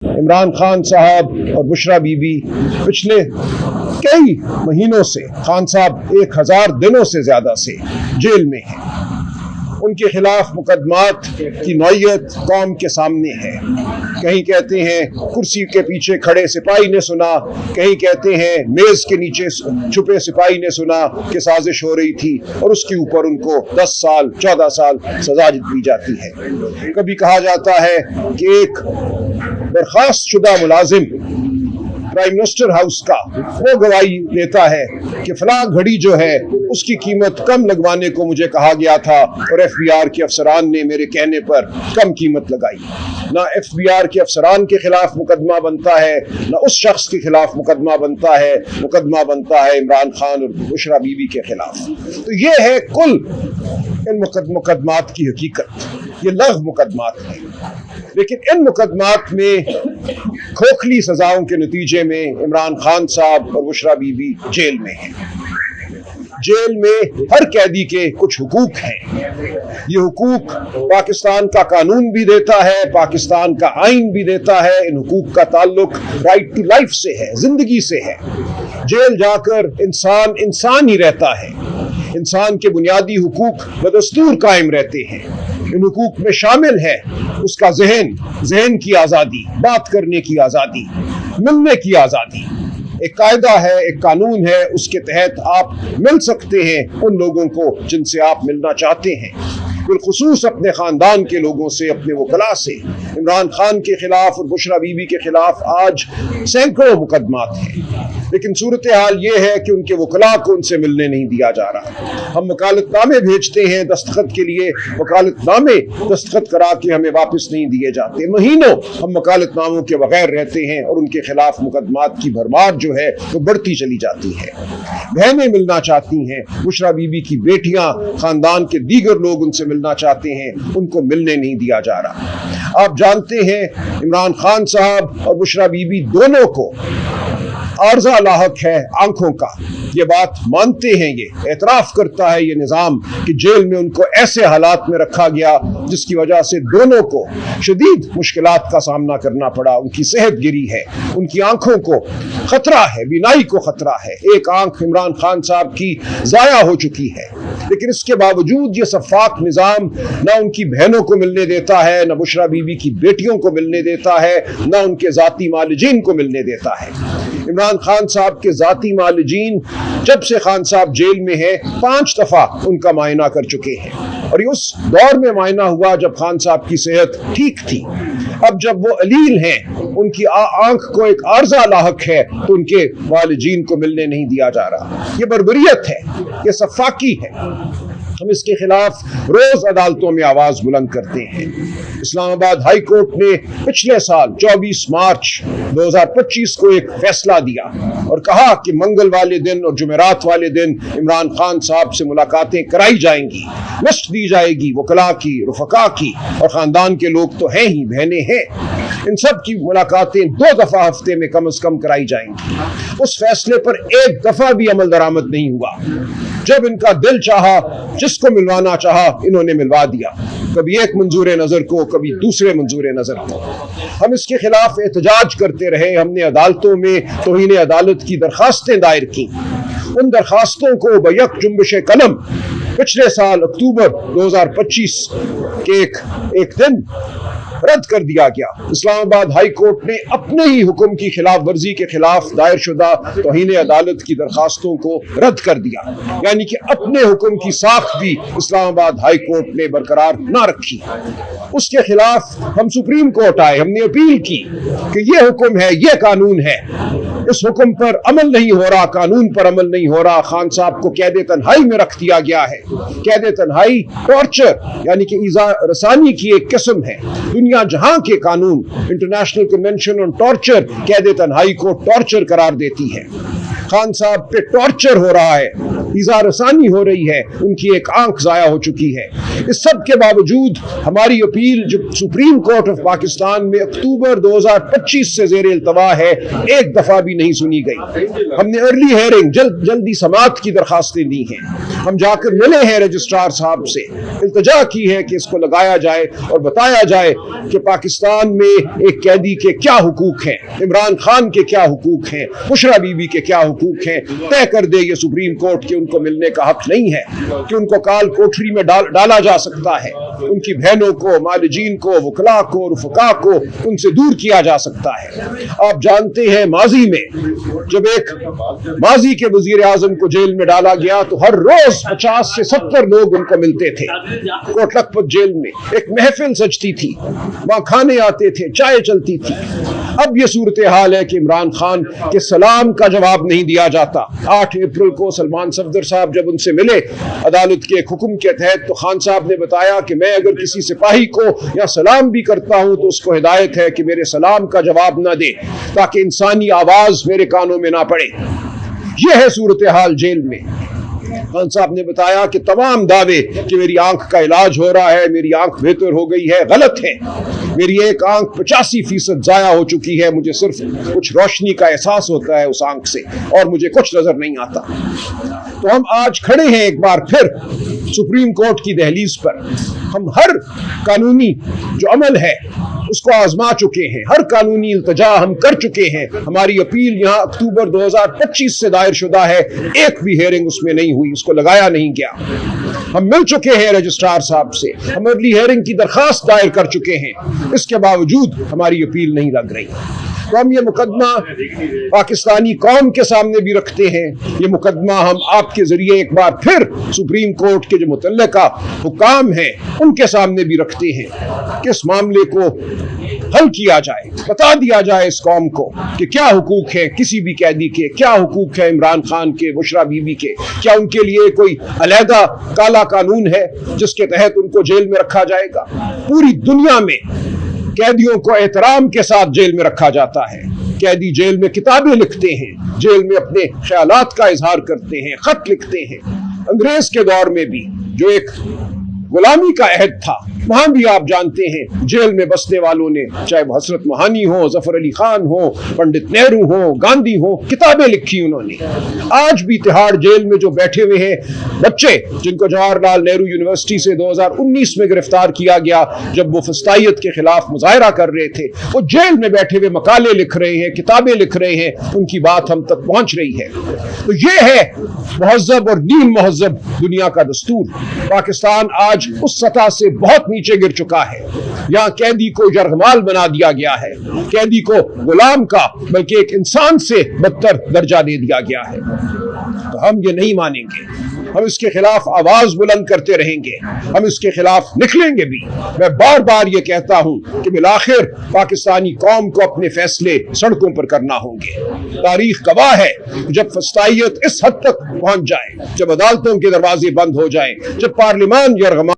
عمران خان صاحب اور بشرا be be پچھلے کئی مہینوں سے، خان صاحب 1000 دنوں سے زیادہ سے جیل میں ہیں۔ ان کے خلاف مقدمات کی نوعیت قوم کے سامنے ہے۔ کہیں کہتے ہیں کرسی کے پیچھے کھڑے سپاہی نے سنا، کہیں کہتے ہیں میز کے نیچے چھپے سپاہی نے سنا کہ سازش ہو رہی تھی، اور اس کے اوپر ان کو 10 سال 14 سال سزا دی جاتی ہے۔ کبھی کہا جاتا ہے کہ ایک برخاست شدہ ملازم پرائم منسٹر ہاؤس کا وہ گواہی دیتا ہے کہ فلاں گھڑی جو ہے اس کی قیمت کم لگوانے کو مجھے کہا گیا تھا، اور ایف بی آر کے افسران نے میرے کہنے پر کم قیمت لگائی۔ نہ ایف بی آر کے افسران کے خلاف مقدمہ بنتا ہے، نہ اس شخص کے خلاف مقدمہ بنتا ہے عمران خان اور بشرا بی بی کے خلاف۔ تو یہ ہے کل ان مقدمات کی حقیقت، یہ لغو مقدمات ہیں۔ لیکن ان مقدمات میں کھوکھلی سزاؤں کے نتیجے میں عمران خان صاحب اور بشرا بی بی جیل میں ہیں۔ جیل میں ہر قیدی کے کچھ حقوق ہیں۔ یہ حقوق پاکستان کا قانون بھی دیتا ہے، پاکستان کا آئین بھی دیتا ہے۔ ان حقوق کا تعلق رائٹ ٹو لائف سے ہے، زندگی سے ہے۔ جیل جا کر انسان ہی رہتا ہے۔ انسان کے بنیادی حقوق بدستور قائم رہتے ہیں۔ ان حقوق میں شامل ہے اس کا ذہن کی آزادی، بات کرنے کی آزادی، ملنے کی آزادی۔ ایک قاعدہ ہے، ایک قانون ہے، اس کے تحت آپ مل سکتے ہیں ان لوگوں کو جن سے آپ ملنا چاہتے ہیں، بالخصوص اپنے خاندان کے لوگوں سے، اپنے وکلاء سے۔ عمران خان کے خلاف اور بشرا بی بی کے خلاف آج سینکڑوں مقدمات ہیں، لیکن صورتحال یہ ہے کہ ان کے وکلاء کو ان سے ملنے نہیں دیا جا رہا۔ ہم وکالت نامے بھیجتے ہیں دستخط کے لیے، وکالت نامے دستخط کرا کے ہمیں واپس نہیں دیے جاتے۔ مہینوں ہم وکالت ناموں کے بغیر رہتے ہیں، اور ان کے خلاف مقدمات کی بھرمار جو ہے وہ بڑھتی چلی جاتی ہے۔ بہنیں ملنا چاہتی ہیں، بشرا بی بی کی بیٹیاں، خاندان کے دیگر لوگ ان سے ملنا چاہتے ہیں، ان کو ملنے نہیں دیا جا رہا۔ آپ جانتے ہیں عمران خان صاحب اور بشرا بی بی دونوں کو عارضہ لاحق ہے آنکھوں کا۔ یہ بات مانتے ہیں، یہ اعتراف کرتا ہے یہ نظام کہ جیل میں ان کو ایسے حالات میں رکھا گیا جس کی وجہ سے دونوں کو شدید مشکلات کا سامنا کرنا پڑا۔ ان کی صحت گری ہے، ان کی آنکھوں کو خطرہ ہے، بینائی کو خطرہ ہے۔ ایک آنکھ عمران خان صاحب کی ضائع ہو چکی ہے، لیکن اس کے باوجود یہ شفاف نظام نہ ان کی بہنوں کو ملنے دیتا ہے، نہ بشرا بی بی کی بیٹیوں کو ملنے دیتا ہے، نہ ان کے ذاتی معالجین کو ملنے دیتا ہے۔ عمران خان صاحب کے ذاتی معالجین جب سے خان صاحب جیل میں ہیں 5 دفعہ ان کا معائنہ کر چکے ہیں، اور یہ اس دور میں معائنہ ہوا جب خان صاحب کی صحت ٹھیک تھی۔ اب جب وہ علیل ہیں، ان کی آنکھ کو ایک عارضہ لاحق ہے، تو ان کے معالجین کو ملنے نہیں دیا جا رہا۔ یہ بربریت ہے، یہ سفاکی ہے۔ ہم اس کے خلاف روز عدالتوں میں آواز بلند کرتے ہیں۔ اسلام آباد ہائی کورٹ نے پچھلے سال 24 مارچ 2025 کو ایک فیصلہ دیا اور کہا کہ منگل والے دن اور جمعرات والے دن عمران خان صاحب سے ملاقاتیں کرائی جائیں گی، لسٹ دی جائے گی وکلاء کی، رفقا کی، اور خاندان کے لوگ تو ہیں ہی، بہنیں ہیں، ان سب کی ملاقاتیں 2 دفعہ ہفتے میں کم از کم کرائی جائیں گی۔ اس فیصلے پر 1 دفعہ بھی عمل درآمد نہیں ہوا۔ جب ان کا دل چاہا، جس کو ملوانا چاہا انہوں نے ملوا دیا، کبھی ایک منظور نظر کو، کبھی دوسرے منظور نظر کو۔ ہم اس کے خلاف احتجاج کرتے رہے، ہم نے عدالتوں میں توہین عدالت کی درخواستیں دائر کی۔ ان درخواستوں کو بیک جنبش قلم پچھلے سال اکتوبر 2025 کے ایک دن رد کر دیا گیا۔ اسلام آباد ہائی کورٹ نے اپنے ہی حکم کی خلاف ورزی کے خلاف دائر شدہ توہین عدالت کی درخواستوں کو رد کر دیا، یعنی کہ اپنے حکم کی ساخت بھی اسلام آباد ہائی کورٹ نے برقرار نہ رکھی۔ اس کے خلاف ہم سپریم کورٹ آئے، ہم نے اپیل کی کہ یہ حکم ہے، یہ قانون ہے، اس حکم پر عمل نہیں ہو رہا، قانون پر عمل نہیں ہو رہا۔ خان صاحب کو قید تنہائی میں رکھ دیا گیا ہے۔ قید تنہائی ٹارچر یعنی کہ ایذا رسانی کی ایک قسم ہے۔ دنیا جہاں کے قانون، انٹرنیشنل کنونشن آن ٹارچر، قید تنہائی کو ٹارچر قرار دیتی ہے۔ خان صاحب پہ ٹارچر ہو رہا ہے، ایذا رسانی ہو رہی ہے, ان کی ایک آنکھ ضائع ہو چکی ہے. اس سب کے باوجود ہماری اپیل جو سپریم کورٹ آف پاکستان میں اکتوبر 2025 سے زیر التوا ہے, ایک دفعہ بھی نہیں سنی گئی. ہم نے ارلی ہیئرنگ جلدی سماعت کی درخواستیں دی ہیں, ہم جا کر ملے ہیں رجسٹرار صاحب سے, التجا کی ہے کہ اس کو لگایا جائے اور بتایا جائے کہ پاکستان میں ایک قیدی کے کیا حقوق ہیں, عمران خان کے کیا حقوق ہیں, بشرا بی بی کے کیا حقوق ہیں. طے کر دے یہ سپریم کورٹ کہ ان کو ملنے کا حق نہیں ہے, کہ ان کو کال کوٹری میں ڈالا جا سکتا ہے, ان کی بہنوں کو, معالجین کو, وکلاء کو, رفقاء کو ان سے دور کیا جا سکتا ہے. آپ جانتے ہیں ماضی میں جب ایک ماضی کے وزیر اعظم کو جیل میں ڈالا گیا تو ہر روز 50 سے 70 لوگ ان کو ملتے تھے. کوٹ لکھپت جیل میں ایک محفل سجتی تھی, وہاں کھانے آتے تھے, چائے چلتی تھی. اب یہ صورتحال ہے کہ عمران خان کے سلام کا جواب نہیں دیا جاتا. 8 اپریل کو سلمان صفدر صاحب جب ان سے ملے عدالت کے ایک حکم کے تحت, تو خان صاحب نے بتایا کہ میں اگر کسی سپاہی کو یا سلام بھی کرتا ہوں تو اس کو ہدایت ہے کہ میرے سلام کا جواب نہ دے, تاکہ انسانی آواز میرے کانوں میں نہ پڑے. یہ ہے صورتحال جیل میں. خان صاحب نے بتایا کہ تمام دعوے کہ میری آنکھ کا علاج ہو رہا ہے, میری آنکھ بہتر ہو گئی ہے, غلط ہے. میری ایک آنکھ 85% ضائع ہو چکی ہے, مجھے صرف کچھ روشنی کا احساس ہوتا ہے اس آنکھ سے, اور مجھے کچھ نظر نہیں آتا. تو ہم آج کھڑے ہیں ایک بار پھر سپریم کورٹ کی دہلیز پر. ہم ہر قانونی جو عمل ہے اس کو آزما چکے ہیں, ہر قانونی التجا ہم کر چکے ہیں. ہماری اپیل یہاں اکتوبر 2025 سے دائر شدہ ہے, ایک بھی ہیئرنگ اس میں نہیں ہوئی, اس کو لگایا نہیں گیا. ہم مل چکے ہیں رجسٹرار صاحب سے, ہم ارلی ہیئرنگ کی درخواست دائر کر چکے ہیں, اس کے باوجود ہماری اپیل نہیں لگ رہی. تو ہم یہ مقدمہ پاکستانی قوم کے سامنے بھی رکھتے ہیں, یہ مقدمہ ہم آپ کے ذریعے ایک بار پھر سپریم کورٹ کے جو متعلقہ حکام ہیں ان کے سامنے بھی رکھتے ہیں کہ اس معاملے کو حل کیا جائے, بتا دیا جائے اس قوم کو کہ کیا حقوق ہیں کسی بھی قیدی کے, کیا حقوق ہیں عمران خان کے, بشرا بی بی کے. کیا ان کے لیے کوئی علیحدہ کالا قانون ہے جس کے تحت ان کو جیل میں رکھا جائے گا؟ پوری دنیا میں قیدیوں کو احترام کے ساتھ جیل میں رکھا جاتا ہے. قیدی جیل میں کتابیں لکھتے ہیں, جیل میں اپنے خیالات کا اظہار کرتے ہیں, خط لکھتے ہیں. انگریز کے دور میں بھی جو ایک غلامی کا عہد تھا, وہاں بھی آپ جانتے ہیں جیل میں بسنے والوں نے, چاہے وہ حسرت مہانی ہو, ظفر علی خان ہو, پنڈت نہرو ہو, گاندھی ہو, کتابیں لکھی انہوں نے. آج بھی تہاڑ جیل میں جو بیٹھے ہوئے ہیں بچے, جن کو جواہر لال نہرو یونیورسٹی سے 2019 میں گرفتار کیا گیا جب وہ فسطائیت کے خلاف مظاہرہ کر رہے تھے, وہ جیل میں بیٹھے ہوئے مقالے لکھ رہے ہیں, کتابیں لکھ رہے ہیں, ان کی بات ہم تک پہنچ رہی ہے. تو یہ ہے مہذب اور نیم مہذب دنیا کا دستور. پاکستان آج اس سطح سے بہت نیچے گر چکا ہے. یہاں قیدی کو یرغمال بنا دیا گیا ہے, قیدی کو غلام کا بلکہ ایک انسان سے بدتر درجہ دے دیا گیا ہے. تو ہم یہ نہیں مانیں گے, ہم اس کے خلاف آواز بلند کرتے رہیں گے, ہم اس کے خلاف نکلیں گے بھی. میں بار بار یہ کہتا ہوں کہ بالآخر پاکستانی قوم کو اپنے فیصلے سڑکوں پر کرنا ہوں گے. تاریخ گواہ ہے جب فسطائیت اس حد تک پہنچ جائے, جب عدالتوں کے دروازے بند ہو جائیں, جب پارلیمان یرغمال